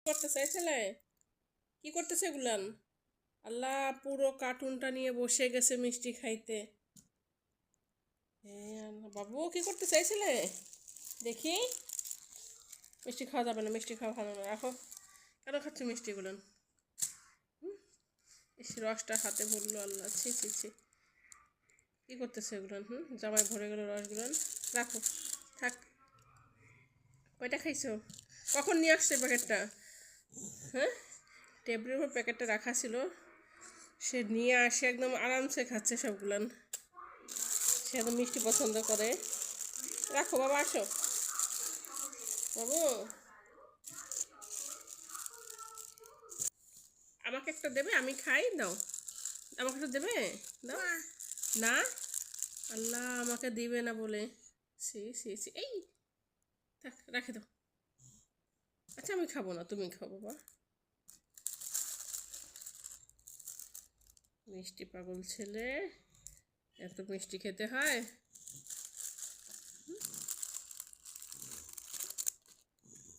করতেছে ছেলে? কি করতেছে এগুলান? আল্লাহ, পুরো কার্টুনটা নিয়ে বসে গেছে মিষ্টি খাইতে। আল্লাহ, বাবু কি করতেছে ছেলে? দেখি। মিষ্টি খাওয়া যাবে না, মিষ্টি খাওয়া ভালো না, রাখো। কেন খাচ্ছে মিষ্টিগুলান? ইস, রসটা হাতে ভরলো, আল্লাহ, ছি ছি ছি। কি করতেছে এগুলান? জামায় ভরে গেল রসগুলান। রাখো, থাক। কয়টা খাইছো? কখন নিয়ে আসছে প্যাকেটটা? হ্যাঁ, টেবিলের উপর প্যাকেটটা রাখা ছিল, সে নিয়ে আসে একদম আরামসে খাচ্ছে সবগুলান। সে তো মিষ্টি পছন্দ করে। রাখো বাবা, আসো। বাবু, আমাকে একটা দেবে? আমি খাই, দাও। আমাকে একটা দেবে? দাও। না। আল্লাহ, আমাকে দিবে না বলে। সি সি সি, এই থাক, রাখে দাও। আচ্ছা, আমি খাবো না, তুমি খাও বাবা। মিষ্টি পাগল ছেলে, এত মিষ্টি খেতে হয়?